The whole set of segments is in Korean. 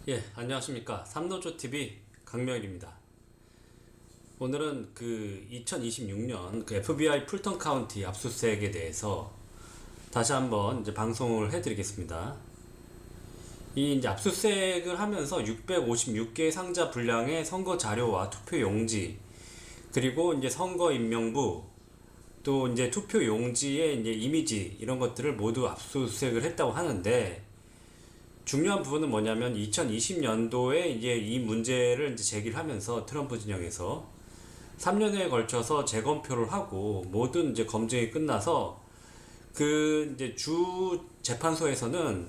예, 안녕하십니까. 삼노조TV 강명일입니다. 오늘은 그 2026년 그 FBI 풀턴 카운티 압수수색에 대해서 다시 한번 이제 방송을 해드리겠습니다. 이 이제 압수수색을 하면서 656개의 상자 분량의 선거 자료와 투표 용지, 그리고 이제 선거 임명부, 또 이제 투표 용지의 이제 이미지, 이런 것들을 모두 압수수색을 했다고 하는데, 중요한 부분은 뭐냐면 2020년도에 이제 이 문제를 이제 제기를 하면서 트럼프 진영에서 3년에 걸쳐서 재검표를 하고 모든 이제 검증이 끝나서 그 이제 주 재판소에서는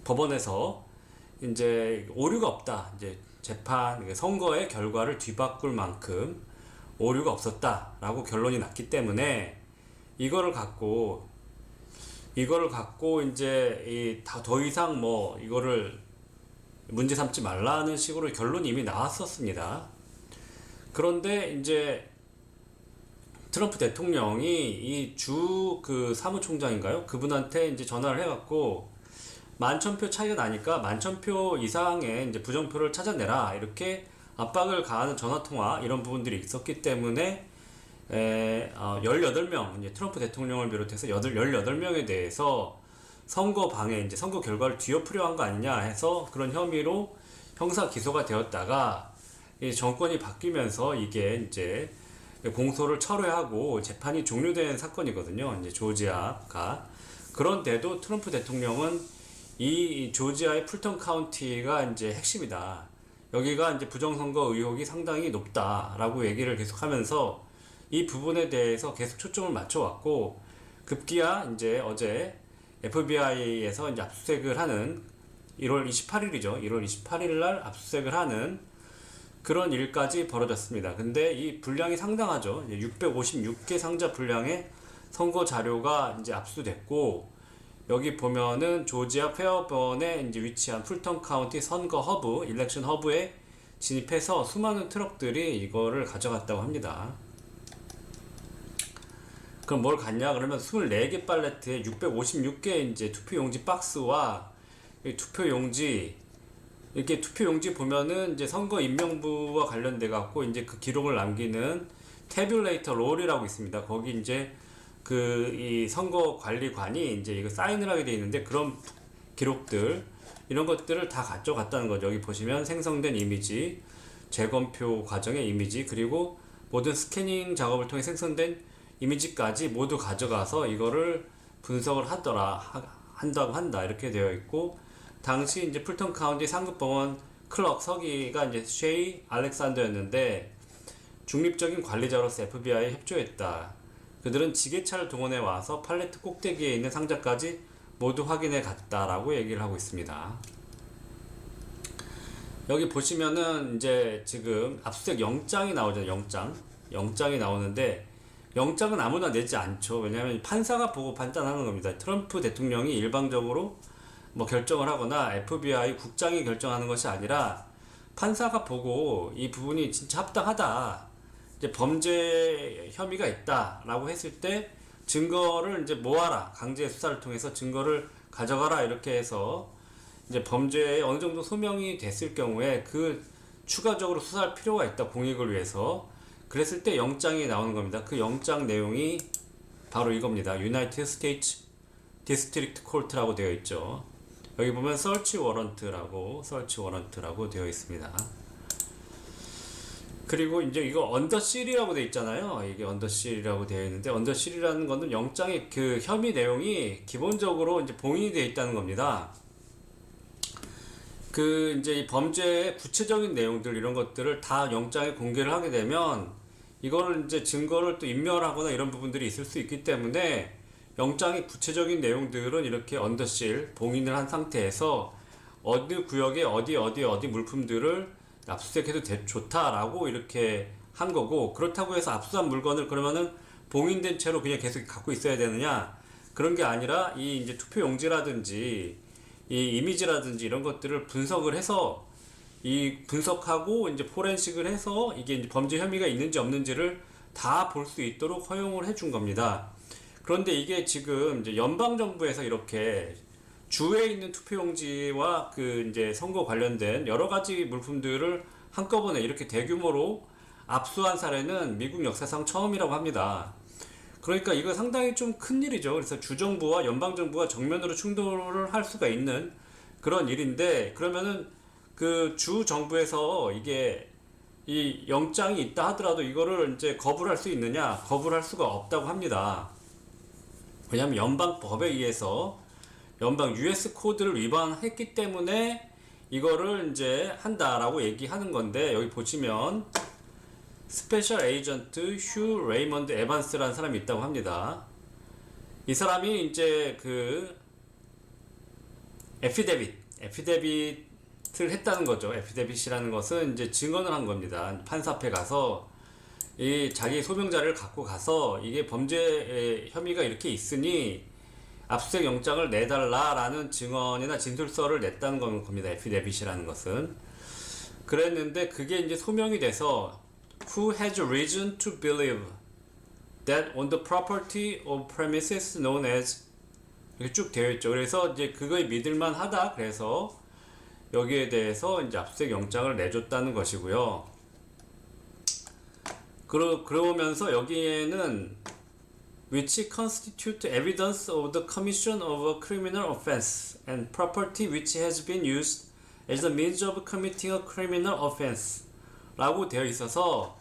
법원에서 이제 오류가 없다. 이제 재판 선거의 결과를 뒤바꿀 만큼 오류가 없었다라고 결론이 났기 때문에 이거를 갖고 이제 더 이상 뭐 이거를 문제 삼지 말라는 식으로 결론이 이미 나왔었습니다. 그런데 이제 트럼프 대통령이 이 주 그 사무총장인가요? 그분한테 이제 전화를 해갖고 11,000표 차이가 나니까 11,000표 이상의 이제 부정표를 찾아내라, 이렇게 압박을 가하는 전화통화, 이런 부분들이 있었기 때문에 18명, 이제 트럼프 대통령을 비롯해서 18명에 대해서 선거 방해, 이제 선거 결과를 뒤엎으려 한 거 아니냐 해서 그런 혐의로 형사 기소가 되었다가 이 정권이 바뀌면서 이게 이제 공소를 철회하고 재판이 종료된 사건이거든요. 이제 조지아가. 그런데도 트럼프 대통령은 이 조지아의 풀턴 카운티가 이제 핵심이다. 여기가 이제 부정선거 의혹이 상당히 높다라고 얘기를 계속하면서 이 부분에 대해서 계속 초점을 맞춰왔고, 급기야 이제 어제 FBI에서 이제 압수수색을 하는 1월 28일이죠. 1월 28일 날 압수수색을 하는 그런 일까지 벌어졌습니다. 근데 이 분량이 상당하죠. 656개 상자 분량의 선거 자료가 이제 압수됐고, 여기 보면은 조지아 페어번에 이제 위치한 풀턴 카운티 선거 허브, 일렉션 허브에 진입해서 수많은 트럭들이 이거를 가져갔다고 합니다. 그럼 뭘 갔냐? 그러면 24개 팔레트에 656개 이제 투표용지 박스와 투표용지, 이렇게 투표용지 보면은 이제 선거 임명부와 관련돼 갖고 이제 그 기록을 남기는 태뷸레이터 롤이라고 있습니다. 거기 이제 그 이 선거 관리관이 이제 이거 사인을 하게 돼 있는데, 그런 기록들, 이런 것들을 다 가져갔다는 거죠. 여기 보시면 생성된 이미지, 재검표 과정의 이미지, 그리고 모든 스캐닝 작업을 통해 생성된 이미지까지 모두 가져가서 이거를 분석을 한다고 한다, 이렇게 되어 있고, 당시 이제 풀턴 카운티 상급법원 클럭 서기가 이제 쉐이 알렉산더였는데, 중립적인 관리자로서 FBI에 협조했다. 그들은 지게차를 동원해 와서 팔레트 꼭대기에 있는 상자까지 모두 확인해 갔다라고 얘기를 하고 있습니다. 여기 보시면은 이제 지금 압수수색 영장이 나오잖아요. 영장이 나오는데, 영장은 아무나 내지 않죠. 왜냐하면 판사가 보고 판단하는 겁니다. 트럼프 대통령이 일방적으로 뭐 결정을 하거나 FBI 국장이 결정하는 것이 아니라 판사가 보고 이 부분이 진짜 합당하다, 이제 범죄 혐의가 있다라고 했을 때 증거를 이제 모아라, 강제 수사를 통해서 증거를 가져가라, 이렇게 해서 이제 범죄에 어느 정도 소명이 됐을 경우에 그 추가적으로 수사할 필요가 있다, 공익을 위해서. 그랬을 때 영장이 나오는 겁니다. 그 영장 내용이 바로 이겁니다. United States District Court라고 되어 있죠. 여기 보면 서치 워런트라고 되어 있습니다. 그리고 이제 이거 언더실이라고 되어 있잖아요. 이게 언더실이라고 되어 있는데, 언더실이라는 거는 영장의 그 혐의 내용이 기본적으로 이제 봉인이 되어 있다는 겁니다. 그 이제 이 범죄의 구체적인 내용들, 이런 것들을 다 영장에 공개를 하게 되면 이거를 이제 증거를 또 인멸하거나 이런 부분들이 있을 수 있기 때문에 영장의 구체적인 내용들은 이렇게 언더실 봉인을 한 상태에서 어느 구역에 어디 물품들을 압수수색해도 좋다라고 이렇게 한 거고, 그렇다고 해서 압수한 물건을 그러면은 봉인된 채로 그냥 계속 갖고 있어야 되느냐, 그런 게 아니라 이 이제 투표용지라든지 이 이미지라든지 이런 것들을 분석을 해서, 이 분석하고 이제 포렌식을 해서 이게 이제 범죄 혐의가 있는지 없는지를 다 볼 수 있도록 허용을 해준 겁니다. 그런데 이게 지금 이제 연방정부에서 이렇게 주에 있는 투표용지와 그 이제 선거 관련된 여러 가지 물품들을 한꺼번에 이렇게 대규모로 압수한 사례는 미국 역사상 처음이라고 합니다. 그러니까 이거 상당히 좀 큰 일이죠. 그래서 주정부와 연방정부가 정면으로 충돌을 할 수가 있는 그런 일인데, 그러면은 그 주정부에서 이게 이 영장이 있다 하더라도 이거를 이제 거부를 할 수 있느냐? 거부를 할 수가 없다고 합니다. 왜냐하면 연방법에 의해서 연방 US 코드를 위반했기 때문에 이거를 이제 한다라고 얘기하는 건데, 여기 보시면 스페셜 에이전트 휴 레이먼드 에반스라는 사람이 있다고 합니다. 이 사람이 이제 그 에피데빗을 했다는 거죠. 에피데빗이라는 것은 이제 증언을 한 겁니다. 판사 앞에 가서 이 자기 소명자를 갖고 가서 이게 범죄 혐의가 이렇게 있으니 압수수색 영장을 내달라라는 증언이나 진술서를 냈다는 겁니다. 에피데빗이라는 것은. 그랬는데 그게 이제 소명이 돼서 Who has reason to believe that on the property of premises known as 이렇게 쭉 되어 있죠. 그래서 이제 그거에 믿을만 하다. 그래서 여기에 대해서 이제 압수수색 영장을 내줬다는 것이고요. 그러면서 여기에는 which constitute evidence of the commission of a criminal offense and property which has been used as a means of committing a criminal offense 라고 되어 있어서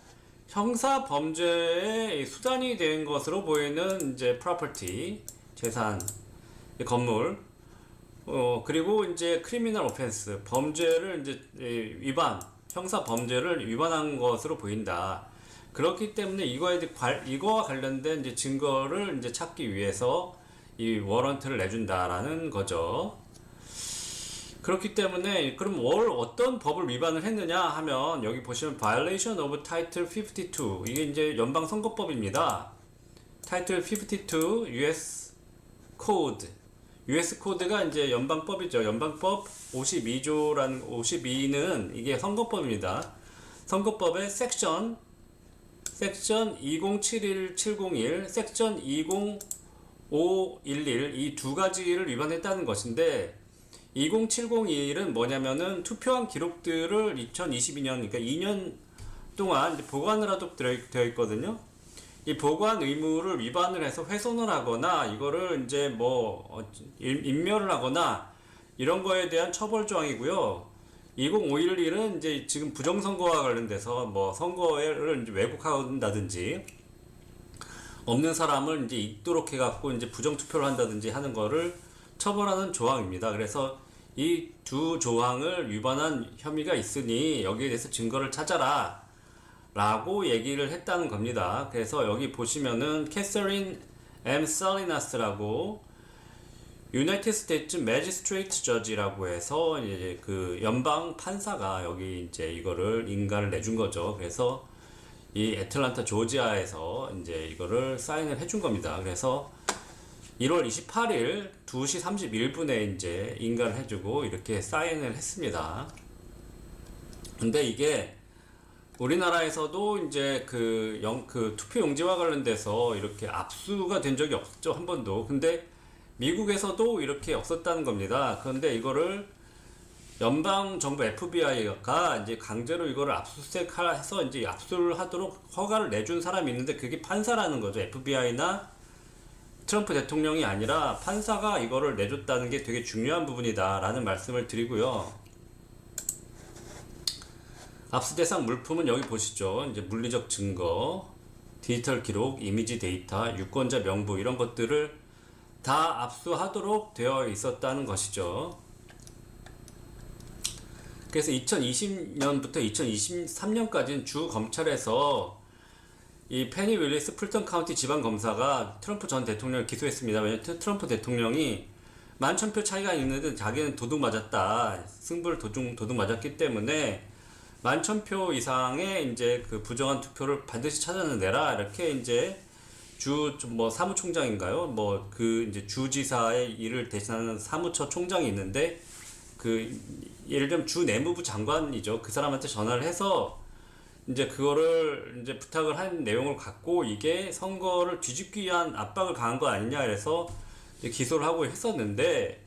형사 범죄의 수단이 된 것으로 보이는 이제 property, 재산, 건물, 그리고 이제 criminal offense, 범죄를 이제 형사 범죄를 위반한 것으로 보인다. 그렇기 때문에 이거와 관련된 이제 증거를 이제 찾기 위해서 이 워런트를 내준다라는 거죠. 그렇기 때문에 그럼 어떤 법을 위반을 했느냐 하면 여기 보시면 Violation of Title 52, 이게 이제 연방 선거법입니다. Title 52 US Code, US 코드가 이제 연방법이죠. 연방법 52는 이게 선거법입니다. 선거법의 섹션 2071701, 섹션 20511, 이 두 가지를 위반했다는 것인데, 20701은 뭐냐면은 투표한 기록들을 2022년, 그러니까 2년 동안 보관을 하도록 되어 있거든요. 이 보관 의무를 위반을 해서 훼손을 하거나 이거를 이제 뭐 인멸을 하거나 이런 거에 대한 처벌 조항이고요. 20511은 이제 지금 부정선거와 관련돼서 뭐 선거를 이제 왜곡한다든지 없는 사람을 이제 있도록 해갖고 이제 부정투표를 한다든지 하는 거를 처벌하는 조항입니다. 그래서 이 두 조항을 위반한 혐의가 있으니 여기에 대해서 증거를 찾아라 라고 얘기를 했다는 겁니다. 그래서 여기 보시면은 캐서린 M. 살리나스라고 유나이티드 스테이트 매지스트레이트 저지라고 해서 이제 그 연방 판사가 여기 이제 이거를 인가를 내준 거죠. 그래서 이 애틀란타 조지아에서 이제 이거를 사인을 해준 겁니다. 그래서 1월 28일 2시 31분에 이제 인가를 해주고 이렇게 사인을 했습니다. 근데 이게 우리나라에서도 이제 그 투표 용지와 관련돼서 이렇게 압수가 된 적이 없었죠, 한 번도. 근데 미국에서도 이렇게 없었다는 겁니다. 그런데 이거를 연방정부 FBI가 이제 강제로 이거를 압수수색해서 이제 압수를 하도록 허가를 내준 사람이 있는데 그게 판사라는 거죠. FBI나 트럼프 대통령이 아니라 판사가 이거를 내줬다는 게 되게 중요한 부분이다라는 말씀을 드리고요. 압수 대상 물품은 여기 보시죠. 이제 물리적 증거, 디지털 기록, 이미지 데이터, 유권자 명부 이런 것들을 다 압수하도록 되어 있었다는 것이죠. 그래서 2020년부터 2023년까지는 주 검찰에서 이 페니 윌리스 풀턴 카운티 지방 검사가 트럼프 전 대통령을 기소했습니다. 왜냐면 트럼프 대통령이 11,000표 차이가 있는데 자기는 도둑 맞았다. 승부를 도둑 맞았기 때문에 11,000표 이상의 이제 그 부정한 투표를 반드시 찾아내라. 이렇게 이제 뭐 사무총장인가요? 뭐 그 이제 주지사의 일을 대신하는 사무처 총장이 있는데 그 예를 들면 주 내무부 장관이죠. 그 사람한테 전화를 해서 이제 그거를 이제 부탁을 한 내용을 갖고 이게 선거를 뒤집기 위한 압박을 가한 거 아니냐 그래서 기소를 하고 했었는데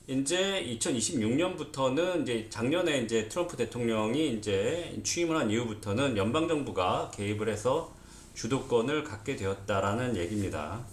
이제 2026년부터는 이제 작년에 이제 트럼프 대통령이 이제 취임을 한 이후부터는 연방 정부가 개입을 해서 주도권을 갖게 되었다라는 얘기입니다.